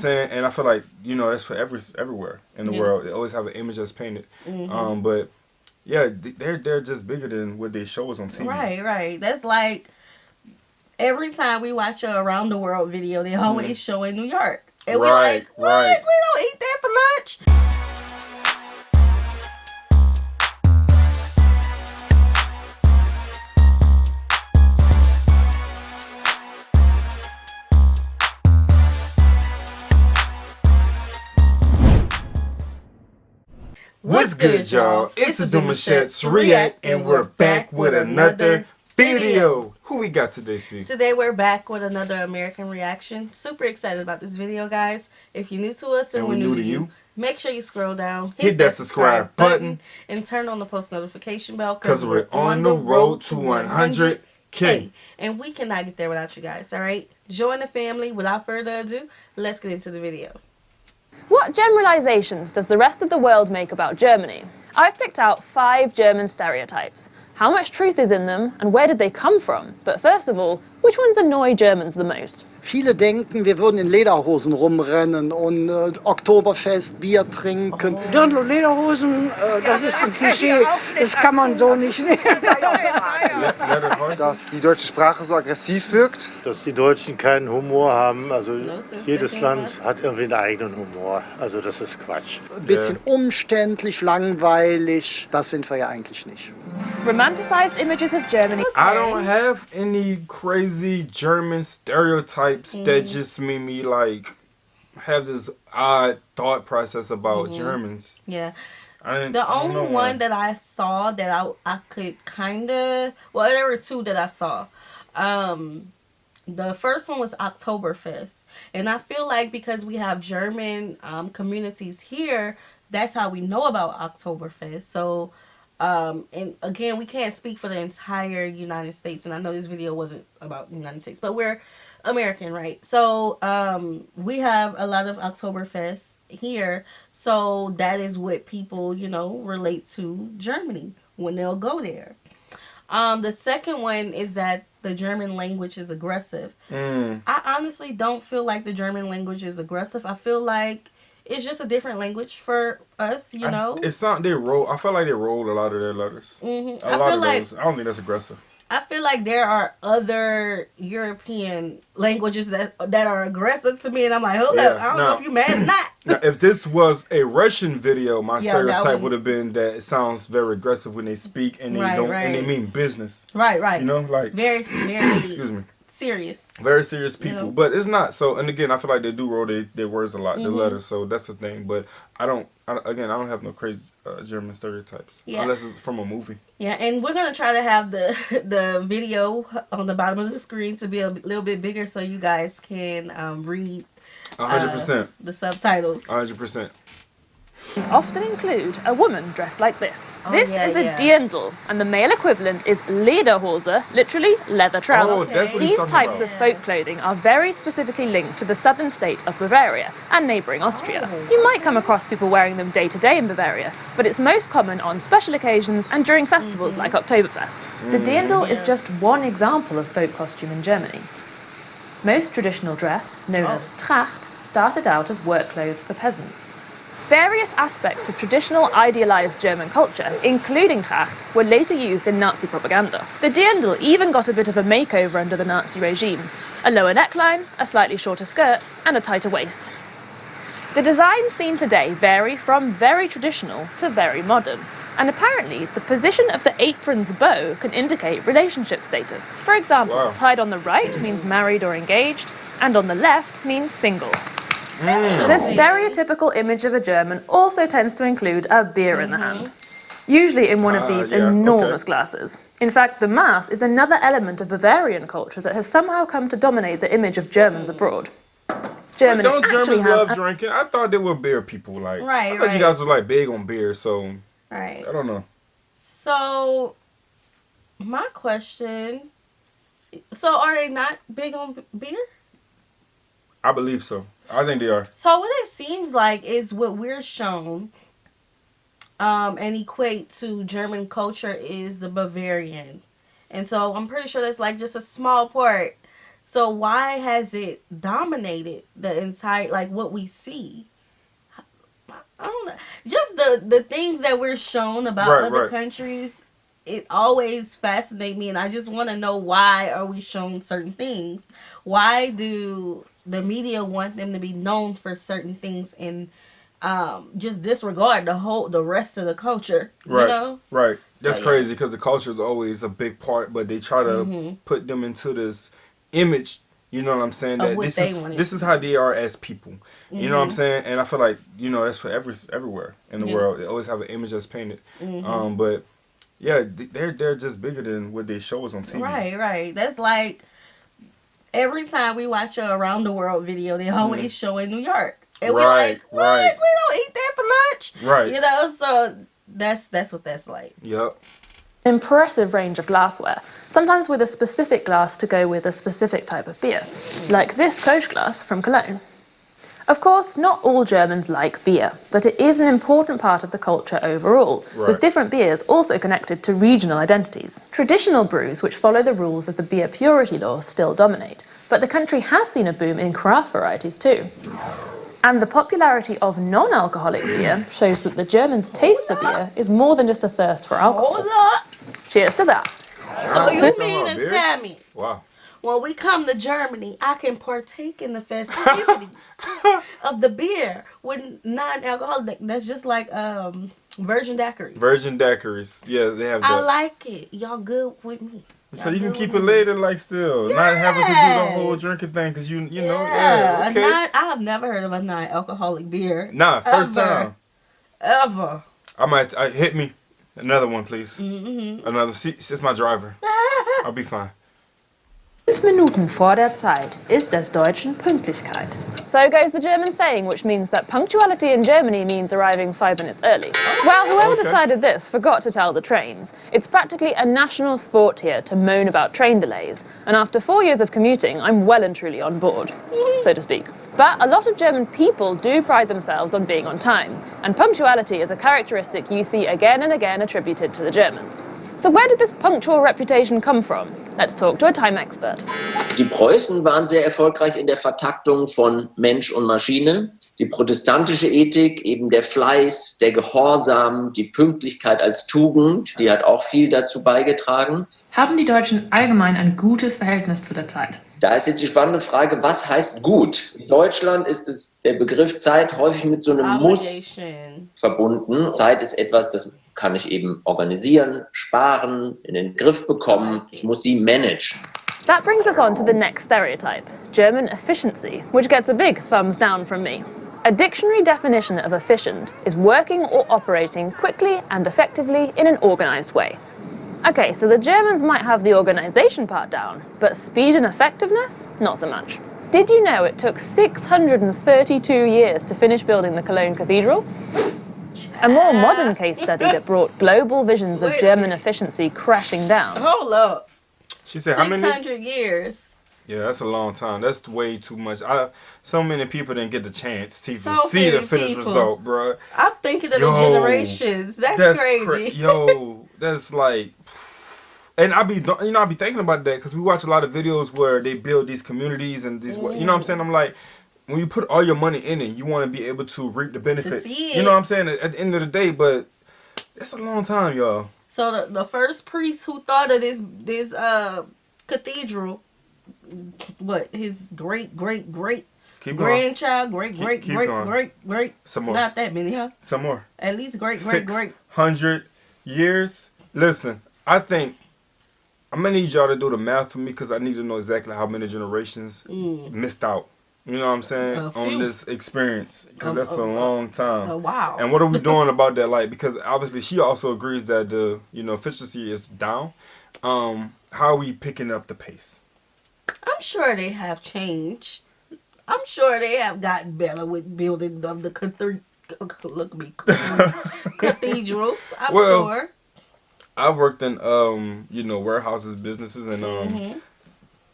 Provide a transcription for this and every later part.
saying, and I feel like that's for everywhere in the world. They always have an image that's painted. But yeah, they're just bigger than what they show us on TV. Right. That's like every time we watch a around the world video, they always show in New York, and we're like, what? We don't eat that for lunch. What's good, y'all? It's the Demouchet REACT, and we're back with another video. Who we got today, C? Today we're back with another American reaction. Super excited about this video, guys. If you're new to us and we're new to you, make sure you scroll down, hit that subscribe button, and turn on the post notification bell because we're on the road to 100K. And we cannot get there without you guys, all right? Join the family. Without further ado, let's get into the video. What generalizations does the rest of the world make about Germany? I've picked out 5 German stereotypes. How much truth is in them, and where did they come from? But first of all, which ones annoy Germans the most? Viele denken, wir würden in Lederhosen rumrennen und Oktoberfest, Bier trinken. Dirndl und Lederhosen, das ist ein Klischee, das kann man so nicht nehmen. Dass die deutsche Sprache so aggressiv wirkt. Dass die Deutschen keinen Humor haben, also jedes Land hat irgendwie einen eigenen Humor, also das ist Quatsch. Ein bisschen umständlich, langweilig, das sind wir ja eigentlich nicht. Romanticized images of Germany. I don't have any crazy German stereotypes that just made me like have this odd thought process about Germans. Yeah. The only one that I saw that I could kind of... Well, there were 2 that I saw. The first one was Oktoberfest. And I feel like because we have German communities here, that's how we know about Oktoberfest. So, and again, we can't speak for the entire United States. And I know this video wasn't about the United States, but we're American, right? So we have a lot of Oktoberfest here, so that is what people relate to Germany when they'll go there. The second one is that the German language is aggressive. I honestly don't feel like the German language is aggressive. I feel like it's just a different language for us, It's not they roll. I feel like they rolled a lot of their letters. I don't think that's aggressive. I feel like there are other European languages that are aggressive to me, and I'm like, hold up, I don't know if you're mad or not. Now, if this was a Russian video, my stereotype would have been that it sounds very aggressive when they speak, and they and they mean business. Right. Like very excuse me, serious. Very serious people, but it's not. So, and again, I feel like they do roll their words a lot, the letters. So that's the thing. But I don't have no crazy German stereotypes unless it's from a movie. Yeah, and we're gonna try to have the video on the bottom of the screen to be a little bit bigger so you guys can read 100% the subtitles. 100%. Often include a woman dressed like this. This is a Dirndl, and the male equivalent is Lederhose, literally leather trousers. That's what he's These types of folk clothing are very specifically linked to the southern state of Bavaria and neighbouring Austria. You might come across people wearing them day to day in Bavaria, but it's most common on special occasions and during festivals like Oktoberfest. The Dirndl is just one example of folk costume in Germany. Most traditional dress, known as Tracht, started out as work clothes for peasants. Various aspects of traditional idealized German culture, including Tracht, were later used in Nazi propaganda. The Dirndl even got a bit of a makeover under the Nazi regime. A lower neckline, a slightly shorter skirt, and a tighter waist. The designs seen today vary from very traditional to very modern. And apparently, the position of the apron's bow can indicate relationship status. For example, tied on the right means married or engaged, and on the left means single. The stereotypical image of a German also tends to include a beer in the hand, usually in one of these enormous glasses. In fact, the Mass is another element of Bavarian culture that has somehow come to dominate the image of Germans abroad. Don't Germans love drinking? I thought they were beer people. I thought you guys was like big on beer, so I don't know. So, my question, so are they not big on beer? I believe so. I think they are. So what it seems like is what we're shown and equate to German culture is the Bavarian. And so I'm pretty sure that's like just a small part So why has it dominated the entire, like, what we see? I don't know. Just the things that we're shown about other countries, it always fascinates me, and I just want to know, why are we shown certain things? Why do the media want them to be known for certain things and just disregard the rest of the culture? You know? Right. That's crazy, because the culture is always a big part, but they try to put them into this image. You know what I'm saying? That this is how they are as people. You know what I'm saying? And I feel like, you know, that's for everywhere in the world. They always have an image that's painted. But yeah, they're just bigger than what they show us on TV. Right. That's like every time we watch a around the world video, they always show in New York, and we're like, what? We don't eat that for lunch, right? You know, so that's what that's like. Yep. Impressive range of glassware, sometimes with a specific glass to go with a specific type of beer, like this Kolsch glass from Cologne. Of course, not all Germans like beer, but it is an important part of the culture overall, with different beers also connected to regional identities. Traditional brews, which follow the rules of the beer purity law, still dominate, but the country has seen a boom in craft varieties too. And the popularity of non-alcoholic beer shows that the Germans' taste for beer is more than just a thirst for alcohol. Hold up! Cheers to that. So you mean to tell me, wow, when we come to Germany, I can partake in the festivities of the beer with non-alcoholic? That's just like virgin daiquiris. Virgin daiquiris, yes, they have that. I like it. Y'all good with me? So you can keep it later, like, still not having to do the whole drinking thing, because you know, okay. I've never heard of a non-alcoholic beer. Nah, first time ever. I hit me another one, please. Another. It's my driver. I'll be fine. 5 Minuten vor der Zeit ist des Deutschen Pünktlichkeit. So goes the German saying, which means that punctuality in Germany means arriving 5 minutes early. Well, whoever decided this forgot to tell the trains. It's practically a national sport here to moan about train delays, and after 4 years of commuting, I'm well and truly on board, so to speak. But a lot of German people do pride themselves on being on time, and punctuality is a characteristic you see again and again attributed to the Germans. So where did this punctual reputation come from? Let's talk to a time expert. Die Preußen waren sehr erfolgreich in der Vertaktung von Mensch und Maschine. Die protestantische Ethik, eben der Fleiß, der Gehorsam, die Pünktlichkeit als Tugend, die hat auch viel dazu beigetragen. Haben die Deutschen allgemein ein gutes Verhältnis zu der Zeit? Da ist jetzt die spannende Frage, was heißt gut? In Deutschland ist der Begriff Zeit häufig mit so einem Muss verbunden. Zeit ist etwas, das kann ich eben organisieren, sparen, in den Griff bekommen. Ich muss sie managen. That brings us on to the next stereotype, German efficiency, which gets a big thumbs down from me. A dictionary definition of efficient is working or operating quickly and effectively in an organized way. Okay, so the Germans might have the organization part down, but speed and effectiveness, not so much. Did you know it took 632 years to finish building the Cologne Cathedral? A more modern case study that brought global visions of German efficiency crashing down. Hold up. She said, how many? 600 years. Yeah, that's a long time. That's way too much. So many people didn't get the chance to even So see the many finished people. result, bro. I'm thinking of the generations. That's crazy. That's like, and I be thinking about that, because we watch a lot of videos where they build these communities and these, you know what I'm saying? I'm like, when you put all your money in it, you want to be able to reap the benefit. You know what I'm saying? At the end of the day, but that's a long time, y'all. So the first priest who thought of this cathedral, what, his great grandchild, great. Some more. Not that many, huh? Some more. At least great. 600 years. Listen, I think I'm gonna need y'all to do the math for me, because I need to know exactly how many generations missed out. You know what I'm saying? On this experience, because that's a long time. Wow. And what are we doing about that? Like, because obviously she also agrees that the efficiency is down. How are we picking up the pace? I'm sure they have changed. I'm sure they have gotten better with building of the cathedrals. I'm sure. I've worked in warehouses, businesses, and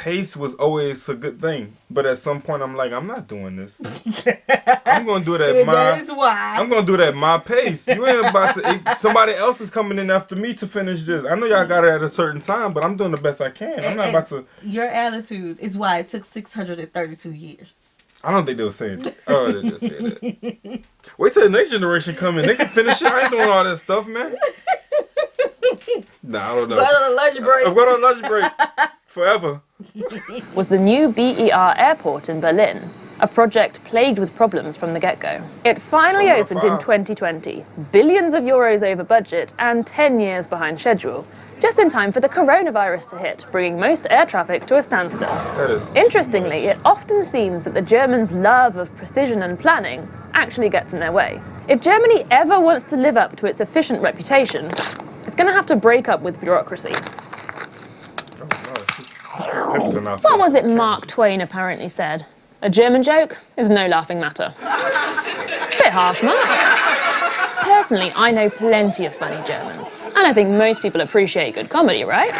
pace was always a good thing, but at some point I'm like, I'm not doing this. I'm gonna do it at I'm gonna do it at my pace. You ain't about to. Somebody else is coming in after me to finish this. I know y'all got it at a certain time, but I'm doing the best I can. I'm not about to. Your attitude is why it took 632 years. I don't think they'll say it. Oh, they just say that. Wait till the next generation come in. They can finish it. I ain't doing all that stuff, man. Nah, I don't know. Go on a lunch break. I'm going on a lunch break. Forever. Was the new BER airport in Berlin, a project plagued with problems from the get-go. It finally opened in 2020, billions of euros over budget and 10 years behind schedule, just in time for the coronavirus to hit, bringing most air traffic to a standstill. That is Interestingly, it often seems that the Germans' love of precision and planning actually gets in their way. If Germany ever wants to live up to its efficient reputation, it's going to have to break up with bureaucracy. What was it Mark Twain apparently said? A German joke is no laughing matter. Bit harsh, Mark. Personally, I know plenty of funny Germans, and I think most people appreciate good comedy, right?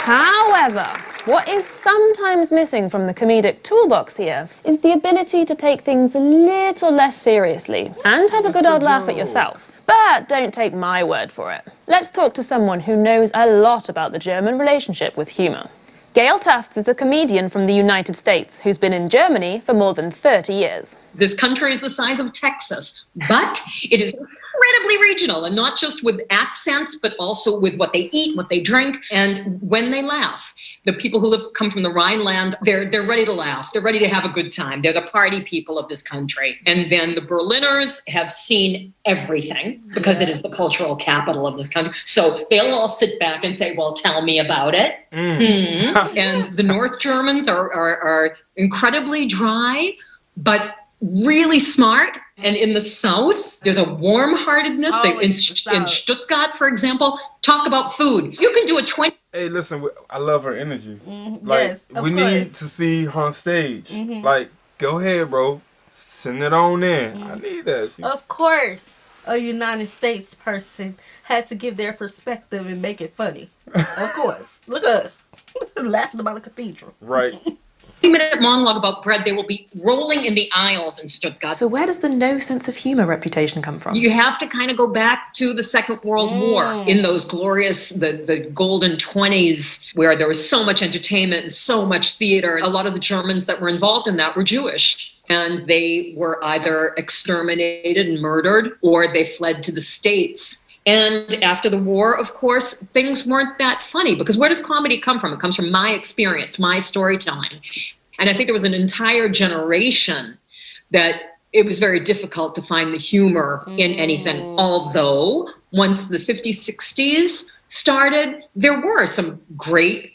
However, what is sometimes missing from the comedic toolbox here is the ability to take things a little less seriously and have a good old laugh at yourself. But don't take my word for it. Let's talk to someone who knows a lot about the German relationship with humour. Gail Tufts is a comedian from the United States who's been in Germany for more than 30 years. This country is the size of Texas, but it is incredibly regional, and not just with accents, but also with what they eat, what they drink, and when they laugh. The people who come from the Rhineland, they're ready to laugh. They're ready to have a good time. They're the party people of this country. And then the Berliners have seen everything because it is the cultural capital of this country. So they'll all sit back and say, well, tell me about it. And the North Germans are incredibly dry, but really smart. And in the South, there's a warm-heartedness. In Stuttgart, for example, talk about food. You can do a 20... Hey, listen, I love her energy. Yes, we need to see her on stage. Like, go ahead, bro. Send it on in. I need that. Of course, a United States person had to give their perspective and make it funny. Of course. Look at us. Laughing about a cathedral. Right. 20-minute monologue about bread. They will be rolling in the aisles in Stuttgart. So where does the no sense of humour reputation come from? You have to kind of go back to the Second World War in those glorious, the golden 20s, where there was so much entertainment and so much theater. A lot of the Germans that were involved in that were Jewish. And they were either exterminated and murdered, or they fled to the States. And after the war, of course, things weren't that funny, because where does comedy come from? It comes from my experience, my storytelling. And I think there was an entire generation that it was very difficult to find the humor in anything. Although once the 50s, 60s started, there were some great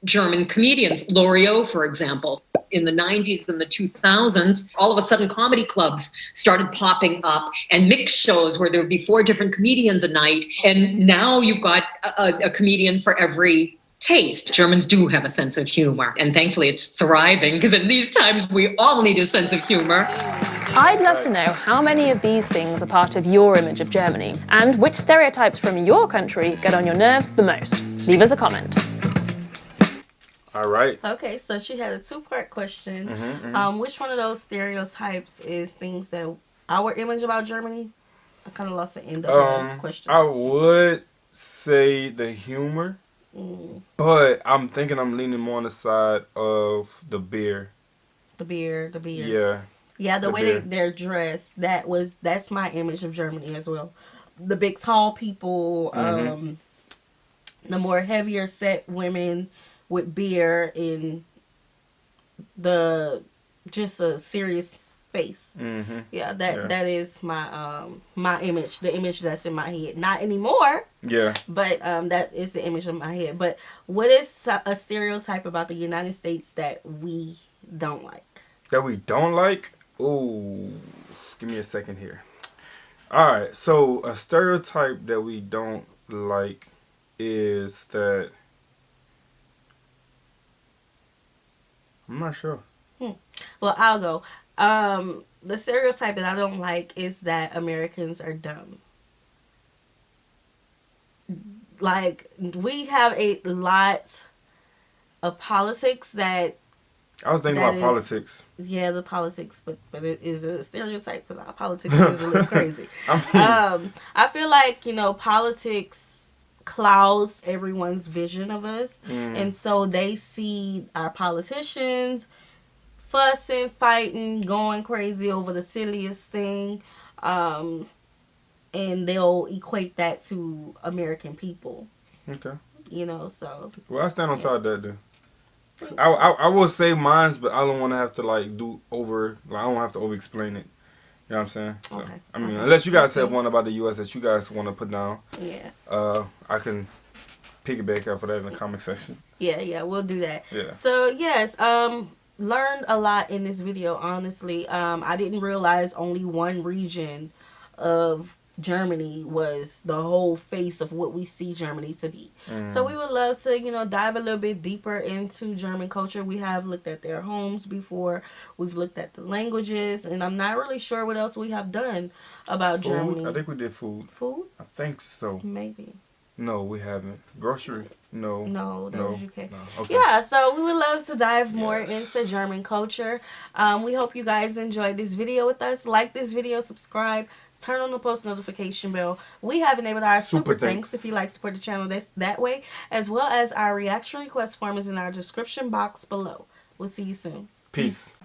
German comedians. Loriot, for example. In the 90s and the 2000s, all of a sudden comedy clubs started popping up and mixed shows where there would be 4 different comedians a night. And now you've got a comedian for every taste. Germans do have a sense of humor, and thankfully it's thriving, because in these times we all need a sense of humor. I'd love to know how many of these things are part of your image of Germany, and which stereotypes from your country get on your nerves the most. Leave us a comment. All right. Okay, so she had a 2-part question. Which one of those stereotypes is things that our image about Germany? I kind of lost the end of the question. I would say the humor, but I'm thinking I'm leaning more on the side of the beer. The beer. Yeah. Yeah, the way they're dressed, that's my image of Germany as well. The big tall people, the more heavier set women with beer and just a serious face. Yeah, that is my my image, the image that's in my head. Not anymore. Yeah. But that is the image in my head. But what is a stereotype about the United States that we don't like? That we don't like? Ooh, give me a second here. All right, so a stereotype that we don't like is that I'm not sure. Well, I'll go. The stereotype that I don't like is that Americans are dumb. Like, we have a lot politics that. I was thinking about politics. Yeah, the politics, but it is a stereotype because our politics is a little crazy. I feel like, you know, politics clouds everyone's vision of us. And so they see our politicians fussing, fighting, going crazy over the silliest thing. And they'll equate that to American people. Okay. You know, so. Well, I stand on side of that then. I will say mines, but I don't want to have to like do over. Like, I don't have to over explain it. You know what I'm saying? So, okay. I mean, unless you guys have one about the U.S. that you guys want to put down. Yeah. I can piggyback off of that in the comment section. Yeah, we'll do that. Yeah. So yes, learned a lot in this video. Honestly, I didn't realize only one region of Germany was the whole face of what we see Germany to be. So we would love to, you know, dive a little bit deeper into German culture. We have looked at their homes before. We've looked at the languages, and I'm not really sure what else we have done about food? Germany. I think we did food. Food? I think so. Maybe. No, we haven't. Grocery? No. No, that was UK. No. Okay. Yeah, so we would love to dive more into German culture. We hope you guys enjoyed this video with us. Like this video, subscribe. Turn on the post notification bell. We have enabled our super thanks if you like to support the channel that way, as well as our reaction request form is in our description box below. We'll see you soon. Peace.